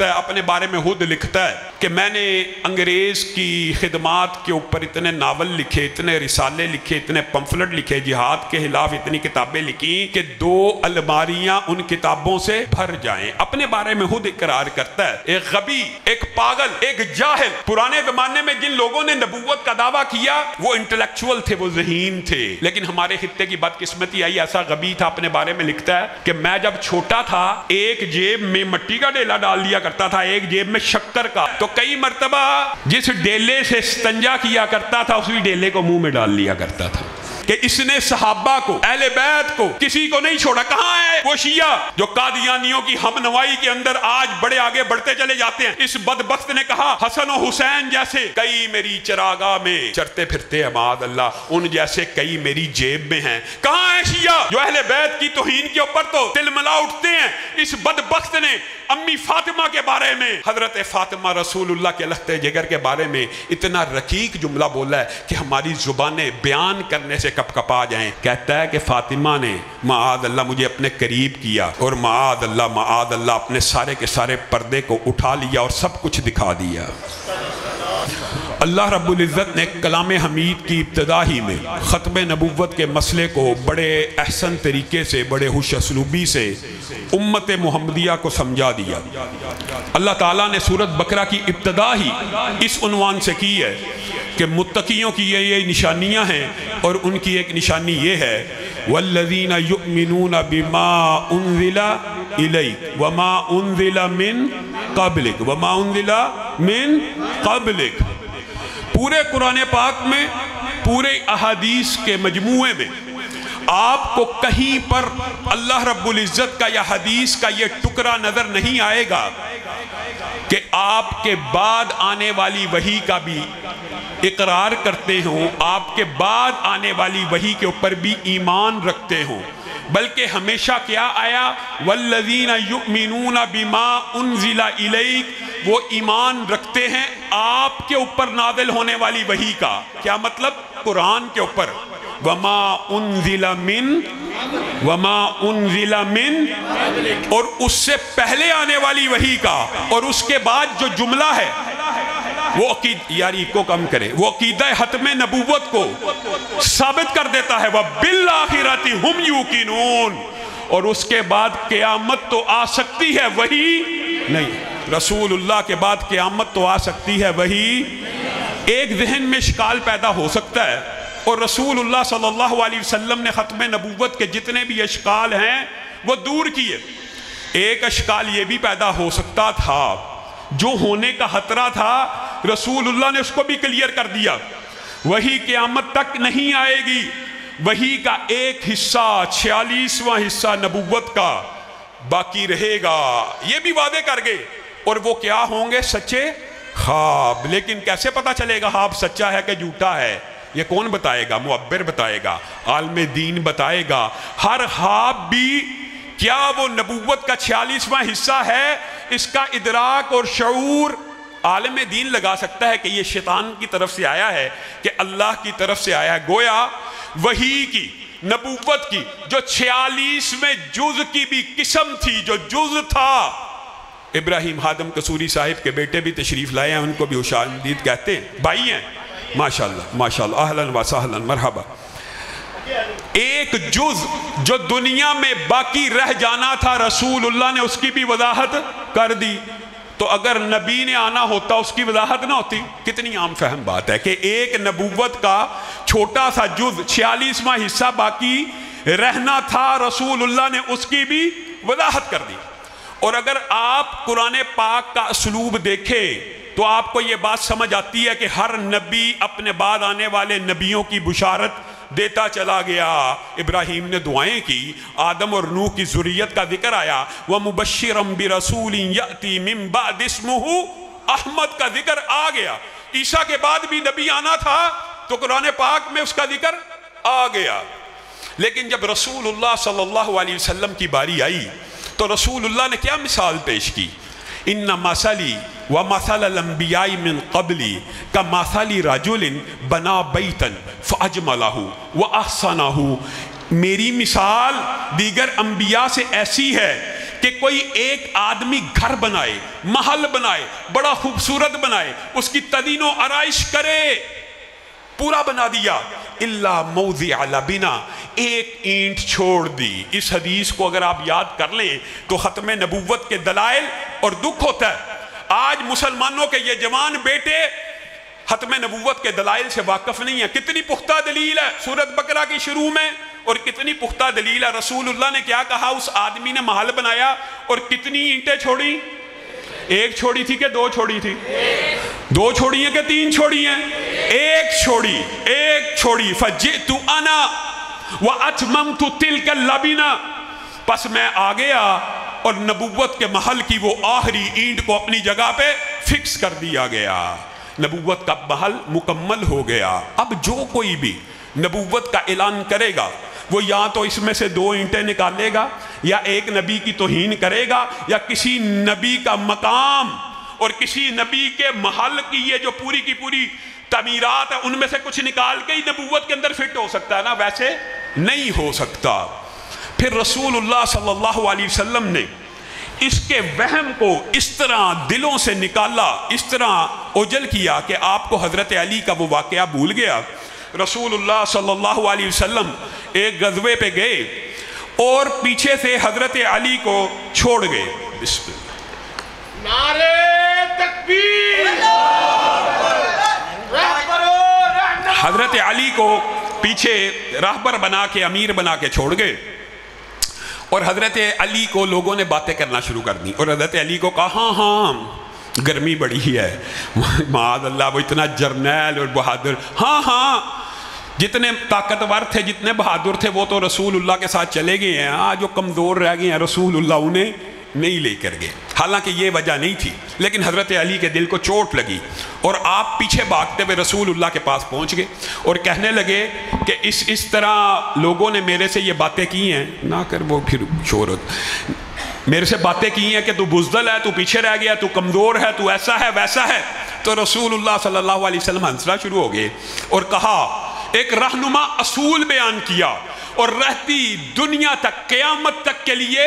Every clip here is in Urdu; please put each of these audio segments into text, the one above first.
لکھتا ہے اپنے بارے میں خود لکھتا ہے کہ میں نے انگریز کی خدمات کے اوپر اتنے ناول لکھے، اتنے رسالے لکھے، اتنے پمفلٹ لکھے، جہاد کے خلاف اتنی کتابیں لکھی کہ 2 الماریاں ان کتابوں سے بھر جائیں۔ اپنے بارے میں خود اقرار کرتا ہے۔ ایک غبی، ایک پاگل، ایک جاہل، پرانے زمانے میں جن لوگوں نے نبوت کا دعویٰ کیا وہ انٹلیکچول تھے، وہ ذہین تھے، لیکن ہمارے خطے کی بدقسمتی آئی، ایسا غبی تھا، اپنے بارے میں لکھتا ہے کہ میں جب چھوٹا تھا ایک جیب میں مٹی کا ڈیلا ڈال دیا کرتا تھا، ایک جیب میں شکر کا، تو کئی مرتبہ جس ڈیلے سے استنجا کیا کرتا تھا اسی ڈیلے کو منہ میں ڈال لیا کرتا تھا کہ اس نے صحابہ کو، اہل بیت کو، کسی کو نہیں چھوڑا۔ کہاں ہے وہ شیعہ جو قادیانیوں کی ہم نوائی کے اندر آج بڑے آگے بڑھتے چلے جاتے ہیں؟ اس بدبخت نے کہا حسن و حسین جیسے کئی میری چراگاہ میں چرتے پھرتے ہیں، معاذ اللہ، ان جیسے کئی میری جیب میں ہیں۔ کہاں ہے شیعہ جو اہل بیت کی توہین کے اوپر تو تلملا اٹھتے ہیں؟ اس بدبخت نے امی فاطمہ کے بارے میں، حضرت فاطمہ رسول اللہ کے لخت جگر کے بارے میں اتنا رقیق جملہ بولا ہے کہ ہماری زبانیں بیان کرنے سے کپ کپا جائیں۔ کہتا ہے کہ فاطمہ نے معاذ اللہ مجھے اپنے قریب کیا اور معاذ اللہ اپنے سارے کے سارے پردے کو اٹھا لیا اور سب کچھ دکھا دیا۔ اللہ رب العزت نے کلام حمید کی ابتدا ہی میں ختم نبوت کے مسئلے کو بڑے احسن طریقے سے، بڑے خوش اسلوبی سے امت محمدیہ کو سمجھا دیا۔ اللہ تعالیٰ نے سورۃ بقرہ کی ابتدا ہی اس عنوان سے کی ہے کہ متقیوں کی یہ نشانیاں ہیں، اور ان کی ایک نشانی یہ ہے وَالَّذِينَ يُؤْمِنُونَ بِمَا أُنزِلَ إِلَيْكَ وَمَا أُنزِلَ مِن قَبْلِكَ وَمَا أُنزِلَ مِن قَبْلِكَ۔ پورے قرآن پاک میں، پورے احادیث کے مجموعے میں آپ کو کہیں پر اللہ رب العزت کا یا حدیث کا یہ ٹکڑا نظر نہیں آئے گا کہ آپ کے بعد آنے والی وحی کا بھی اقرار کرتے ہوں، آپ کے بعد آنے والی وحی کے اوپر بھی ایمان رکھتے ہوں، بلکہ ہمیشہ کیا آیا وَالَّذِينَ يُؤْمِنُونَ بِمَا أُنزِلَ إِلَيْكَ، وہ ایمان رکھتے ہیں آپ کے اوپر نازل ہونے والی وحی کا۔ کیا مطلب؟ قرآن کے اوپر وَمَا أُنزِلَ مِن، اور اس سے پہلے آنے والی وحی کا، اور اس کے بعد جو جملہ ہے وہ یاری کو کم کرے، وہ عقیدہ ختم نبوت کو ثابت کر دیتا ہے وَبِالْآخِرَةِ هُمْ يُوقِنُونَ، اور اس کے بعد قیامت تو آ سکتی ہے وہی نہیں، رسول اللہ کے بعد قیامت تو آ سکتی ہے وہی۔ ایک ذہن میں اشکال پیدا ہو سکتا ہے، اور رسول اللہ صلی اللہ علیہ وسلم نے ختم نبوت کے جتنے بھی اشکال ہیں وہ دور کیے۔ ایک اشکال یہ بھی پیدا ہو سکتا تھا، جو ہونے کا خطرہ تھا رسول اللہ نے اس کو بھی کلیئر کر دیا، وہی قیامت تک نہیں آئے گی، وہی کا ایک حصہ 46واں حصہ نبوت کا باقی رہے گا، یہ بھی وعدے کر گئے۔ اور وہ کیا ہوں گے؟ سچے خواب۔ لیکن کیسے پتا چلے گا خواب سچا ہے کہ جھوٹا ہے؟ یہ کون بتائے گا؟ معبر بتائے گا، عالم دین بتائے گا۔ ہر خواب بھی کیا وہ نبوت کا 46واں حصہ ہے؟ اس کا ادراک اور شعور عالم دین لگا سکتا ہے کہ یہ شیطان کی طرف سے آیا ہے کہ اللہ کی طرف سے آیا ہے۔ گویا وحی کی، نبوت کی جو 46ویں جز کی بھی قسم تھی، جو جز تھا، ابراہیم ہادم قصوری صاحب کے بیٹے بھی تشریف لائے ہیں، ان کو بھی خوش آمدید کہتے ہیں، بھائی ہیں، ماشاءاللہ ماشاءاللہ، اہلاً و سہلاً، مرحبا۔ ایک جز جو دنیا میں باقی رہ جانا تھا رسول اللہ نے اس کی بھی وضاحت کر دی، تو اگر نبی نے آنا ہوتا اس کی وضاحت نہ ہوتی؟ کتنی عام فہم بات ہے کہ ایک نبوت کا چھوٹا سا جز 46واں حصہ باقی رہنا تھا، رسول اللہ نے اس کی بھی وضاحت کر دی۔ اور اگر آپ قرآن پاک کا اسلوب دیکھیں تو آپ کو یہ بات سمجھ آتی ہے کہ ہر نبی اپنے بعد آنے والے نبیوں کی بشارت دیتا چلا گیا۔ ابراہیم نے دعائیں کی، آدم اور نوح کی ذریت کا ذکر آیا، وَمُبَشِّرًا بِرَسُولٍ يَأْتِي مِن بَعْدِ اسْمُهُ احمد کا ذکر آ گیا۔ عیسیٰ کے بعد بھی نبی آنا تھا تو قرآن پاک میں اس کا ذکر آ گیا۔ لیکن جب رسول اللہ صلی اللہ علیہ وسلم کی باری آئی تو رسول اللہ نے کیا مثال پیش کی؟ ان مثلی ومثل الانبیاء من قبلی کمثل رجل بنا بیتا فاجملہ واحسنہ، میری مثال دیگر انبیاء سے ایسی ہے کہ کوئی ایک آدمی گھر بنائے، محل بنائے، بڑا خوبصورت بنائے، اس کی تدین و آرائش کرے، پورا بنا دیا، الا موضع لبنا، ایک اینٹ چھوڑ دی۔ اس حدیث کو اگر آپ یاد کر لیں تو ختم نبوت کے دلائل اور دکھ ہوتا ہے۔ آج مسلمانوں کے یہ جوان بیٹے ختم نبوت کے دلائل سے واقف نہیں ہے۔ کتنی پختہ دلیل ہے سورۃ بقرہ کی شروع میں، اور کتنی پختہ دلیل ہے رسول اللہ نے کیا کہا، اس آدمی نے محل بنایا اور کتنی اینٹیں چھوڑی؟ ایک چھوڑی تھی کہ دو چھوڑی تھی؟ دو چھوڑی ہیں کہ تین چھوڑی ہیں؟ ایک چھوڑی فجئت انا واتممت تلک اللبنہ، پس میں آ گیا اور نبوت کے محل کی وہ آخری اینٹ کو اپنی جگہ پہ فکس کر دیا گیا، نبوت کا محل مکمل ہو گیا۔ اب جو کوئی بھی نبوت کا اعلان کرے گا وہ یا تو اس میں سے دو اینٹیں نکالے گا، یا ایک نبی کی توہین کرے گا، یا کسی نبی کا مقام اور کسی نبی کے محل کی یہ جو پوری کی پوری تعمیرات ہے ان میں سے کچھ نکال کے ہی نبوت کے اندر فٹ ہو سکتا ہے نا، ویسے نہیں ہو سکتا۔ پھر رسول اللہ صلی اللہ علیہ وسلم نے اس کے وہم کو اس طرح دلوں سے نکالا، اس طرح اوجل کیا کہ آپ کو حضرت علی کا وہ واقعہ بھول گیا۔ رسول اللہ صلی اللہ علیہ وسلم ایک غزوے پہ گئے اور پیچھے سے حضرت علی کو چھوڑ گئے۔ بسم اللہ، نعرہ تکبیر، حضرت علی کو پیچھے راہبر بنا کے، امیر بنا کے چھوڑ گئے، اور حضرت علی کو لوگوں نے باتیں کرنا شروع کر دی، اور حضرت علی کو کہا ہاں گرمی بڑی ہے، معاذ اللہ وہ اتنا جرنیل اور بہادر، ہاں جتنے طاقتور تھے، جتنے بہادر تھے وہ تو رسول اللہ کے ساتھ چلے گئے ہیں، جو کمزور رہ گئے ہیں رسول اللہ انہیں نہیں لے کر گئے۔ حالانکہ یہ وجہ نہیں تھی، لیکن حضرت علی کے دل کو چوٹ لگی اور آپ پیچھے بھاگتے ہوئے رسول اللہ کے پاس پہنچ گئے اور کہنے لگے کہ اس طرح لوگوں نے میرے سے یہ باتیں کی ہیں، نہ کر وہ پھر شہرت، میرے سے باتیں کی ہیں کہ تو بزدل ہے، تو پیچھے رہ گیا، تو کمزور ہے، تو ایسا ہے ویسا ہے۔ تو رسول اللہ صلی اللہ علیہ وسلم ہنسنا شروع ہو گئے اور کہا، ایک رہنما اصول بیان کیا، اور رہتی دنیا تک، قیامت تک کے لیے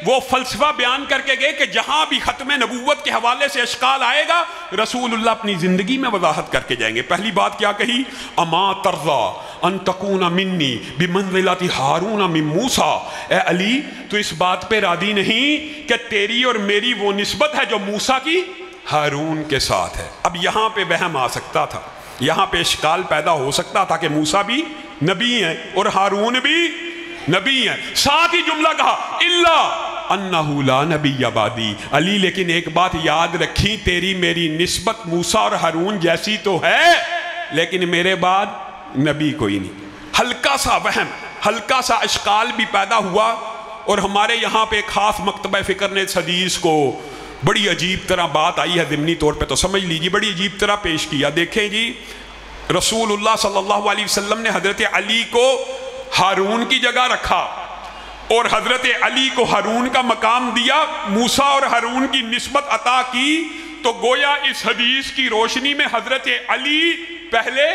وہ فلسفہ بیان کر کے گئے کہ جہاں بھی ختم نبوت کے حوالے سے اشکال آئے گا رسول اللہ اپنی زندگی میں وضاحت کر کے جائیں گے۔ پہلی بات کیا کہی، اما ترضا ان تکون منی بمنزلۃ ہارون من موسیٰ، اے علی تو اس بات پہ راضی نہیں کہ تیری اور میری وہ نسبت ہے جو موسیٰ کی ہارون کے ساتھ ہے؟ اب یہاں پہ وہم آ سکتا تھا، یہاں پہ اشکال پیدا ہو سکتا تھا کہ موسیٰ بھی نبی ہیں اور ہارون بھی نبی ہیں، ساتھ ہی جملہ کہا الا انہ لا نبی بعدی، علی لیکن ایک بات یاد رکھی، تیری میری نسبت موسیٰ اور ہارون جیسی تو ہے لیکن میرے بعد نبی کوئی نہیں۔ ہلکا سا وہم، ہلکا سا اشکال بھی پیدا ہوا، اور ہمارے یہاں پہ ایک خاص مکتبہ فکر نے اس حدیث کو بڑی عجیب طرح، بات آئی ہے ضمنی طور پہ تو سمجھ لیجیے، بڑی عجیب طرح پیش کیا۔ دیکھیں جی، رسول اللہ صلی اللہ علیہ وسلم نے حضرت علی کو ہارون کی جگہ رکھا اور حضرت علی کو ہارون کا مقام دیا، موسیٰ اور ہارون کی نسبت عطا کی، تو گویا اس حدیث کی روشنی میں حضرت علی پہلے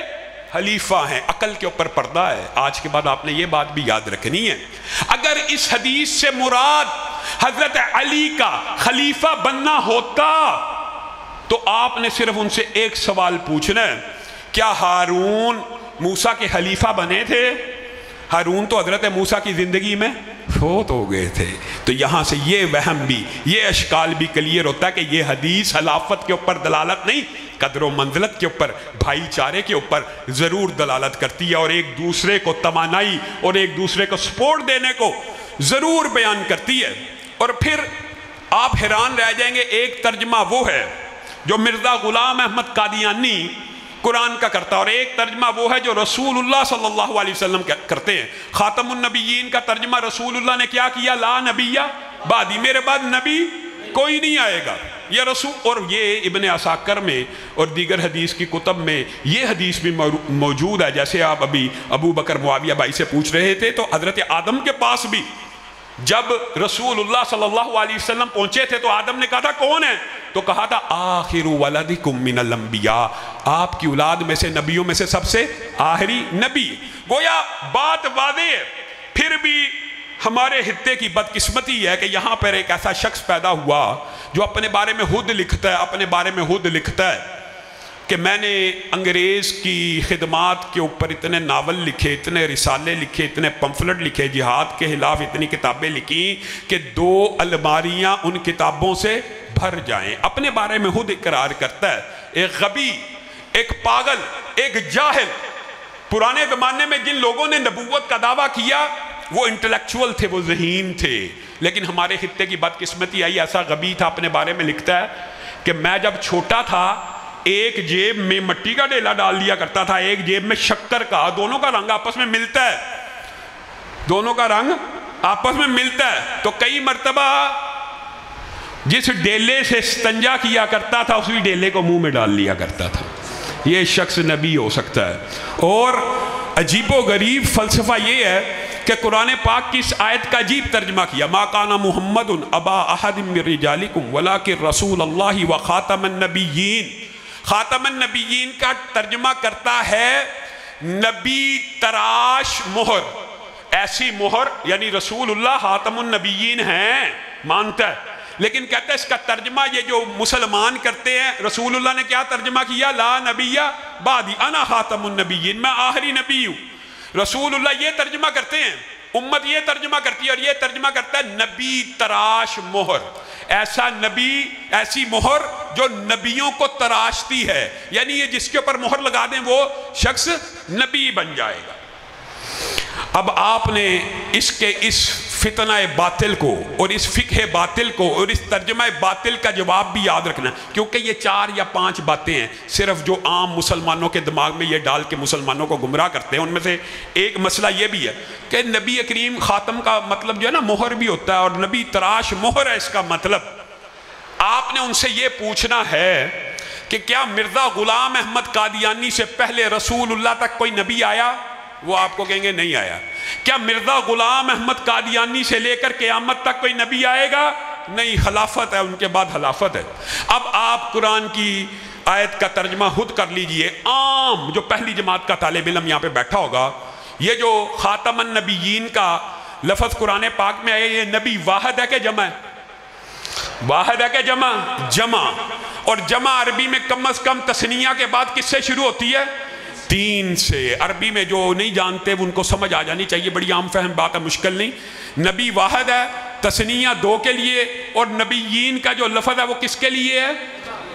خلیفہ ہیں۔ عقل کے اوپر پردہ ہے، آج کے بعد آپ نے یہ بات بھی یاد رکھنی ہے۔ اگر اس حدیث سے مراد حضرت علی کا خلیفہ بننا ہوتا تو آپ نے صرف ان سے ایک سوال پوچھنا ہے، کیا ہارون موسیٰ کے خلیفہ بنے تھے؟ ہارون تو حضرت موسیٰ کی زندگی میں فوت ہو گئے تھے۔ تو یہاں سے یہ وہم بھی، یہ اشکال بھی کلیئر ہوتا ہے کہ یہ حدیث خلافت کے اوپر دلالت نہیں، قدر و منزلت کے اوپر، بھائی چارے کے اوپر ضرور دلالت کرتی ہے، اور ایک دوسرے کو توانائی اور ایک دوسرے کو سپورٹ دینے کو ضرور بیان کرتی ہے۔ اور پھر آپ حیران رہ جائیں گے، ایک ترجمہ وہ ہے جو مرزا غلام احمد قادیانی قرآن کا کرتا، اور ایک ترجمہ وہ ہے جو رسول اللہ صلی اللہ علیہ وسلم کرتے ہیں۔ خاتم النبیین کا ترجمہ رسول اللہ نے کیا کیا، لا نبی بعدی، میرے بعد نبی کوئی نہیں آئے گا، یہ رسول۔ اور یہ ابن عساکر میں اور دیگر حدیث کی کتب میں یہ حدیث بھی موجود ہے، جیسے آپ ابھی ابو بکر معاویہ بھائی سے پوچھ رہے تھے، تو حضرت آدم کے پاس بھی جب رسول اللہ صلی اللہ علیہ وسلم پہنچے تھے تو آدم نے کہا تھا کون ہے؟ تو کہا تھا آخر ولدکم من الانبیاء، آپ کی اولاد میں سے نبیوں میں سے سب سے آخری نبی۔ گویا بات واضح ہے۔ پھر بھی ہمارے خطے کی بدقسمتی ہے کہ یہاں پر ایک ایسا شخص پیدا ہوا جو اپنے بارے میں خود لکھتا ہے کہ میں نے انگریز کی خدمات کے اوپر اتنے ناول لکھے، اتنے رسالے لکھے، اتنے پمفلٹ لکھے، جہاد کے خلاف اتنی کتابیں لکھی کہ 2 الماریاں ان کتابوں سے بھر جائیں۔ اپنے بارے میں خود اقرار کرتا ہے۔ ایک غبی، ایک پاگل، ایک جاہل۔ پرانے زمانے میں جن لوگوں نے نبوت کا دعویٰ کیا وہ انٹلیکچول تھے، وہ ذہین تھے، لیکن ہمارے خطے کی بدقسمتی آئی، ایسا غبی تھا، اپنے بارے میں لکھتا ہے کہ میں جب چھوٹا تھا ایک جیب میں مٹی کا ڈیلا ڈال دیا کرتا تھا، ایک جیب میں شکر کا، دونوں کا رنگ آپس میں ملتا ہے، تو کئی مرتبہ جس ڈیلے سے استنجا کیا کرتا تھا اسی ڈیلے کو منہ میں ڈال لیا کرتا تھا۔ یہ شخص نبی ہو سکتا ہے۔ اور عجیب و غریب فلسفہ یہ ہے کہ قرآن پاک کی اس آیت کا عجیب ترجمہ کیا، ما کان محمد ابا احد من رجالکم ولکن رسول اللہ و خاتم النبیین۔ خاتم النبیین کا ترجمہ کرتا ہے نبی تراش مہر، ایسی مہر، یعنی رسول اللہ خاتم النبیین ہیں، مانتا ہے، لیکن کہتا ہے اس کا ترجمہ یہ جو مسلمان کرتے ہیں، رسول اللہ نے کیا ترجمہ کیا؟ لا نبی بعدی انا خاتم النبیین، میں آخری نبی ہوں۔ رسول اللہ یہ ترجمہ کرتے ہیں، امت یہ ترجمہ کرتی ہے، اور یہ ترجمہ کرتا ہے نبی تراش مہر، ایسا نبی، ایسی مہر جو نبیوں کو تراشتی ہے، یعنی یہ جس کے اوپر مہر لگا دیں وہ شخص نبی بن جائے گا۔ اب آپ نے اس فتنہ باطل کو اور اس فقہ باطل کو اور اس ترجمہ باطل کا جواب بھی یاد رکھنا ہے، کیونکہ یہ 4 یا 5 باتیں ہیں صرف جو عام مسلمانوں کے دماغ میں یہ ڈال کے مسلمانوں کو گمراہ کرتے ہیں۔ ان میں سے ایک مسئلہ یہ بھی ہے کہ نبی کریم خاتم کا مطلب جو ہے نا مہر بھی ہوتا ہے، اور نبی تراش مہر ہے اس کا مطلب۔ آپ نے ان سے یہ پوچھنا ہے کہ کیا مرزا غلام احمد قادیانی سے پہلے رسول اللہ تک کوئی نبی آیا؟ وہ آپ کو کہیں گے نہیں آیا۔ کیا مرزا غلام احمد قادیانی سے لے کر قیامت تک کوئی نبی آئے گا؟ نہیں، خلافت ہے، ان کے بعد خلافت ہے۔ اب آپ قرآن کی آیت کا ترجمہ خود کر لیجئے۔ عام جو پہلی جماعت کا طالب علم یہاں پہ بیٹھا ہوگا، یہ جو خاتم النبیین کا لفظ قرآن پاک میں آئے، یہ نبی واحد ہے کہ جمع ہے؟ واحد ہے کہ جمع؟ جمع، اور جمع عربی میں کم از کم تثنیہ کے بعد کس سے شروع ہوتی ہے؟ 3 سے۔ عربی میں جو نہیں جانتے ان کو سمجھ آ جانی چاہیے، بڑی عام فہم بات ہے، مشکل نہیں۔ نبی واحد ہے، تثنیہ 2 کے لیے، اور نبیین کا جو لفظ ہے وہ کس کے لیے ہے؟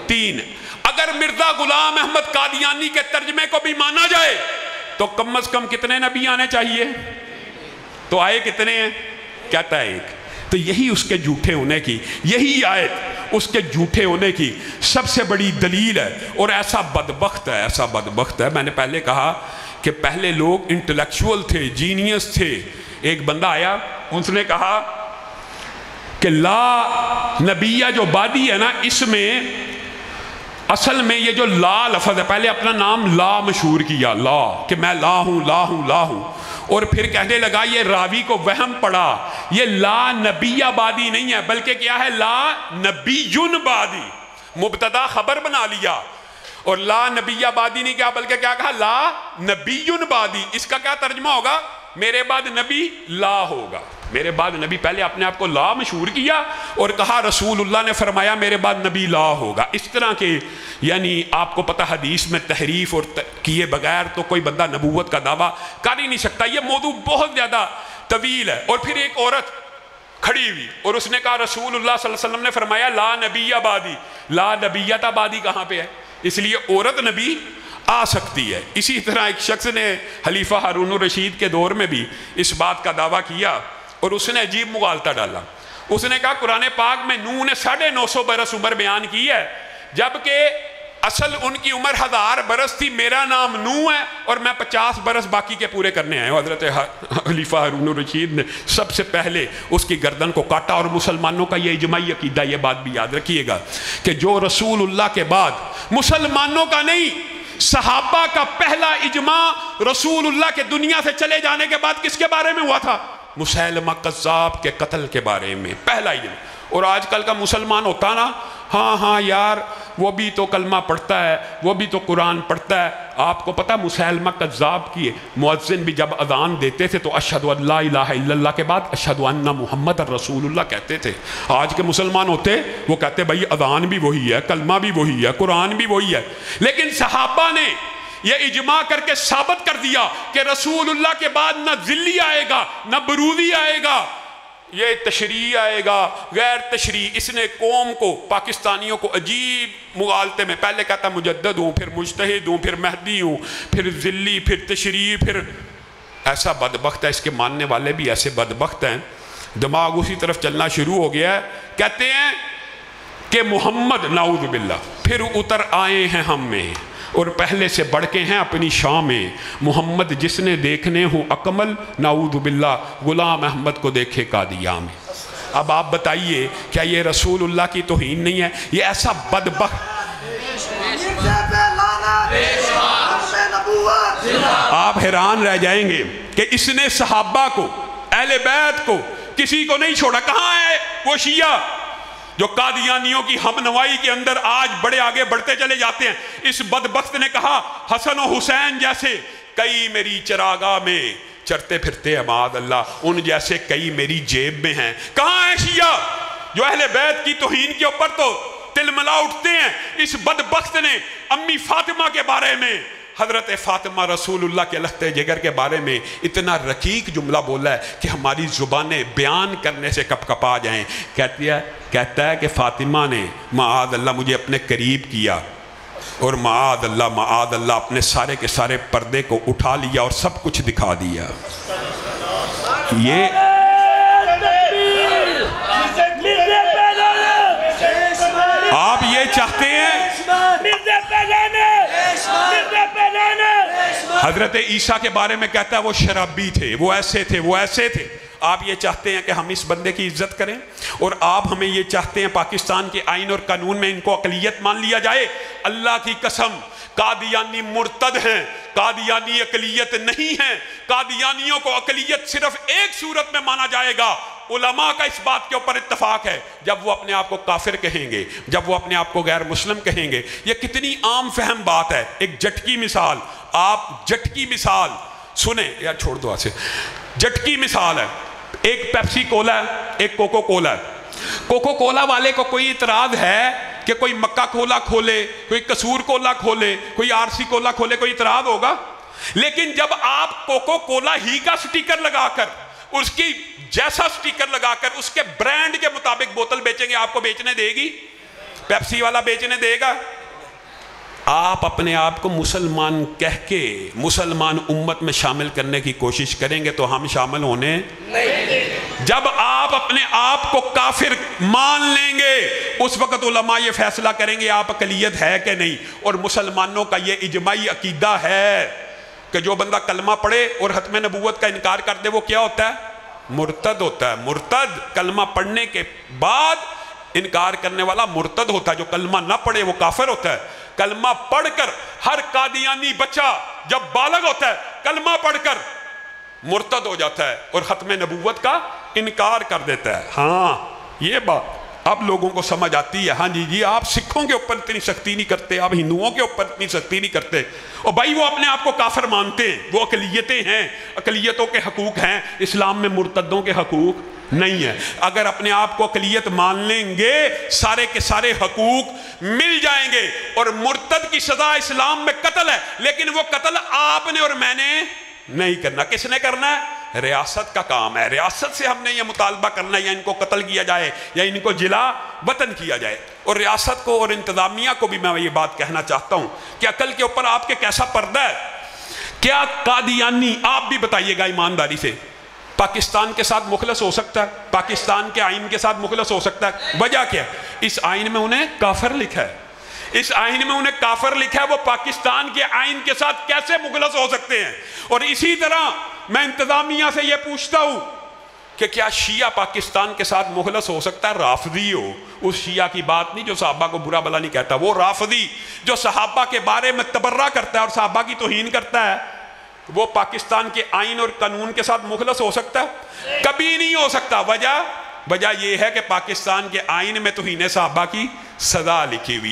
3۔ اگر مرزا غلام احمد قادیانی کے ترجمے کو بھی مانا جائے تو کم از کم کتنے نبی آنے چاہیے؟ تو آئے کتنے ہیں؟ کہتا ہے 1۔ تو یہی اس کے جھوٹے ہونے کی، یہی آیت اس کے جھوٹے ہونے کی سب سے بڑی دلیل ہے۔ اور ایسا بدبخت ہے، ایسا بدبخت ہے، میں نے پہلے کہا کہ پہلے لوگ انٹلیکچول تھے، جینیس تھے۔ ایک بندہ آیا، اس نے کہا کہ لا نبیہ جو بادی ہے نا، اس میں اصل میں یہ جو لا لفظ ہے، پہلے اپنا نام لا مشہور کیا، لا، کہ میں لا ہوں، لا ہوں، لا ہوں، اور پھر کہنے لگا یہ راوی کو وہم پڑا، یہ لا نبی آبادی نہیں ہے بلکہ کیا ہے؟ لا نبیٌ بادی، مبتدا خبر بنا لیا، اور لا نبی آبادی نہیں کہا بلکہ کیا کہا؟ لا نبیٌ بادی۔ اس کا کیا ترجمہ ہوگا؟ میرے بعد نبی لا ہوگا۔ میرے بعد نبی، پہلے اپنے آپ کو لا مشہور کیا اور کہا رسول اللہ نے فرمایا میرے بعد نبی لا ہوگا۔ اس طرح کے، یعنی آپ کو پتہ حدیث میں تحریف اور کیے بغیر تو کوئی بندہ نبوت کا دعویٰ کر ہی نہیں سکتا۔ یہ موضوع بہت زیادہ طویل ہے۔ اور پھر ایک عورت کھڑی ہوئی اور اس نے کہا رسول اللہ صلی اللہ علیہ وسلم نے فرمایا لا نبی آبادی، لا نبیت آبادی کہاں پہ ہے؟ اس لیے عورت نبی آ سکتی ہے۔ اسی طرح ایک شخص نے خلیفہ ہارون الرشید کے دور میں بھی اس بات کا دعویٰ کیا، اور اس نے عجیب مغالطہ ڈالا۔ اس نے کہا قرآن پاک میں نوح نے 950 برس عمر بیان کی ہے، جبکہ اصل ان کی عمر 1000 برس تھی، میرا نام نوح ہے اور میں 50 برس باقی کے پورے کرنے آئے ہوں۔ حضرت خلیفہ ہارون الرشید نے سب سے پہلے اس کی گردن کو کاٹا، اور مسلمانوں کا یہ اجماعی عقیدہ، یہ بات بھی یاد رکھیے گا کہ جو رسول اللہ کے بعد مسلمانوں کا نہیں، صحابہ کا پہلا اجماع رسول اللہ کے دنیا سے چلے جانے کے بعد کس کے بارے میں ہوا تھا؟ مسیلمہ قذاب کے قتل کے بارے میں، پہلا اجماع۔ اور آج کل کا مسلمان ہوتا نا، ہاں یار وہ بھی تو کلمہ پڑھتا ہے، وہ بھی تو قرآن پڑھتا ہے۔ آپ کو پتہ مسیلمہ کذاب کی مؤذن بھی جب اذان دیتے تھے تو اشہد ان لا الہ الا اللہ کے بعد اشہد ان محمد رسول اللہ کہتے تھے۔ آج کے مسلمان ہوتے وہ کہتے بھائی اذان بھی وہی ہے، کلمہ بھی وہی ہے، قرآن بھی وہی ہے، لیکن صحابہ نے یہ اجماع کر کے ثابت کر دیا کہ رسول اللہ کے بعد نہ ذلی آئے گا، نہ برودی آئے گا، یہ تشریع آئے گا، غیر تشریع۔ اس نے قوم کو، پاکستانیوں کو عجیب مغالطے میں، پہلے کہتا مجدد ہوں، پھر مجتہد ہوں، پھر مہدی ہوں، پھر ذلی، پھر تشریع، پھر ایسا بدبخت ہے۔ اس کے ماننے والے بھی ایسے بدبخت ہیں، دماغ اسی طرف چلنا شروع ہو گیا ہے۔ کہتے ہیں کہ محمد نعوذ باللہ پھر اتر آئے ہیں ہم میں اور پہلے سے بڑھ کے ہیں اپنی شان میں، محمد جس نے دیکھنے ہوں اکمل، نعوذ باللہ غلام احمد کو دیکھے قادیاں میں۔ اب آپ بتائیے کیا یہ رسول اللہ کی توہین نہیں ہے؟ یہ ایسا بدبخت، آپ حیران رہ جائیں گے کہ اس نے صحابہ کو، اہل بیت کو، کسی کو نہیں چھوڑا۔ کہاں ہے وہ شیعہ جو قادیانیوں کی ہم نوائی کے اندر آج بڑے آگے بڑھتے چلے جاتے ہیں؟ اس بدبخت نے کہا حسن و حسین جیسے کئی میری چراگاہ میں چرتے پھرتے ہیں، معاذ اللہ، ان جیسے کئی میری جیب میں ہیں۔ کہاں ہے شیعہ جو اہل بیت کی توہین کے اوپر تو تلملا اٹھتے ہیں؟ اس بدبخت نے امی فاطمہ کے بارے میں، حضرت فاطمہ رسول اللہ کے لخت جگر کے بارے میں اتنا رقیق جملہ بولا ہے کہ ہماری زبانیں بیان کرنے سے کپ کپا جائیں۔ کہتا ہے کہ فاطمہ نے معاذ اللہ مجھے اپنے قریب کیا اور معاذ اللہ اپنے سارے کے سارے پردے کو اٹھا لیا اور سب کچھ دکھا دیا۔ یہ آپ یہ چاہتے ہیں حضرت عیسیٰ کے بارے میں کہتا ہے وہ شرابی تھے، وہ ایسے تھے، وہ ایسے تھے۔ آپ یہ چاہتے ہیں کہ ہم اس بندے کی عزت کریں، اور آپ ہمیں یہ چاہتے ہیں پاکستان کے آئین اور قانون میں ان کو اقلیت مان لیا جائے؟ اللہ کی قسم قادیانی مرتد ہیں، قادیانی اقلیت نہیں ہیں۔ قادیانیوں کو اقلیت صرف ایک صورت میں مانا جائے گا، علماء کا اس بات کے اوپر اتفاق ہے، جب وہ اپنے آپ کو کافر کہیں گے، جب وہ اپنے آپ کو غیر مسلم کہیں گے۔ یہ کتنی عام فہم بات ہے۔ ایک جٹکی مثال، آپ جٹکی مثال سنیں، یار چھوڑ دو آسے، جٹکی مثال ہے، ایک پیپسی کولا ہے، ایک کوکو کولا ہے۔ کوکو کولا والے کو کوئی اعتراض ہے کہ کوئی مکہ کولا کھولے، کوئی قصور کولا کھولے، کوئی آر سی کولا کھولے؟ کوئی اعتراض ہوگا؟ لیکن جب آپ کوکو کولا ہی کا سٹیکر لگا کر، اس کی جیسا سٹیکر لگا کر اس کے برانڈ کے مطابق بوتل بیچیں گے، آپ کو بیچنے دے گی؟ پیپسی والا بیچنے دے گا؟ آپ اپنے آپ کو مسلمان کہہ کے مسلمان امت میں شامل کرنے کی کوشش کریں گے تو ہم شامل ہونے نہیں۔ جب آپ اپنے آپ کو کافر مان لیں گے اس وقت علماء یہ فیصلہ کریں گے آپ اقلیت ہے کہ نہیں۔ اور مسلمانوں کا یہ اجماعی عقیدہ ہے کہ جو بندہ کلمہ پڑھے اور ختم نبوت کا انکار کر دے وہ کیا ہوتا ہے؟ مرتد ہوتا ہے۔ مرتد کلمہ پڑھنے کے بعد انکار کرنے والا مرتد ہوتا ہے، جو کلمہ نہ پڑھے وہ کافر ہوتا ہے۔ کلمہ پڑھ کر ہر قادیانی بچہ جب بالغ ہوتا ہے کلمہ پڑھ کر مرتد ہو جاتا ہے اور ختم نبوت کا انکار کر دیتا ہے۔ ہاں یہ بات اب لوگوں کو سمجھ آتی ہے۔ ہاں جی آپ سکھوں کے اوپر اتنی سختی نہیں کرتے، آپ ہندوؤں کے اوپر اتنی سختی نہیں کرتے، اور بھائی وہ اپنے آپ کو کافر مانتے ہیں، وہ اقلیتیں ہیں، اقلیتوں کے حقوق ہیں، اسلام میں مرتدوں کے حقوق نہیں ہے۔ اگر اپنے آپ کو اقلیت مان لیں گے سارے کے سارے حقوق مل جائیں گے، اور مرتد کی سزا اسلام میں قتل ہے، لیکن وہ قتل آپ نے اور میں نے نہیں کرنا۔ کس نے کرنا ہے؟ ریاست کا کام ہے، ریاست سے ہم نے یہ مطالبہ کرنا ہے یا ان کو قتل کیا جائے یا ان کو جلا وطن کیا جائے۔ اور ریاست کو اور انتظامیہ کو بھی میں یہ بات کہنا چاہتا ہوں کہ عقل کے اوپر آپ کے کیسا پردہ ہے؟ کیا قادیانی، آپ بھی بتائیے گا ایمانداری سے، پاکستان کے ساتھ مخلص ہو سکتا ہے؟ پاکستان کے آئین کے ساتھ مخلص ہو سکتا ہے؟ وجہ کیا ہے؟ اس آئین میں انہیں کافر لکھا ہے، اس آئین میں انہیں کافر لکھا ہے، وہ پاکستان کے آئین کے ساتھ کیسے مخلص ہو سکتے ہیں؟ اور اسی طرح میں انتظامیہ سے یہ پوچھتا ہوں کہ کیا شیعہ پاکستان کے ساتھ مخلص ہو سکتا ہے؟ رافضی ہو، اس شیعہ کی بات نہیں جو صحابہ کو برا بلا نہیں کہتا، وہ رافضی جو صحابہ کے بارے میں تبرہ کرتا ہے اور صحابہ کی توہین کرتا ہے، وہ پاکستان کے آئین اور قانون کے ساتھ مخلص ہو سکتا ہے؟ کبھی نہیں ہو سکتا۔ وجہ یہ ہے کہ پاکستان کے آئین میں توہین صحابہ کی سزا لکھی ہوئی ہے۔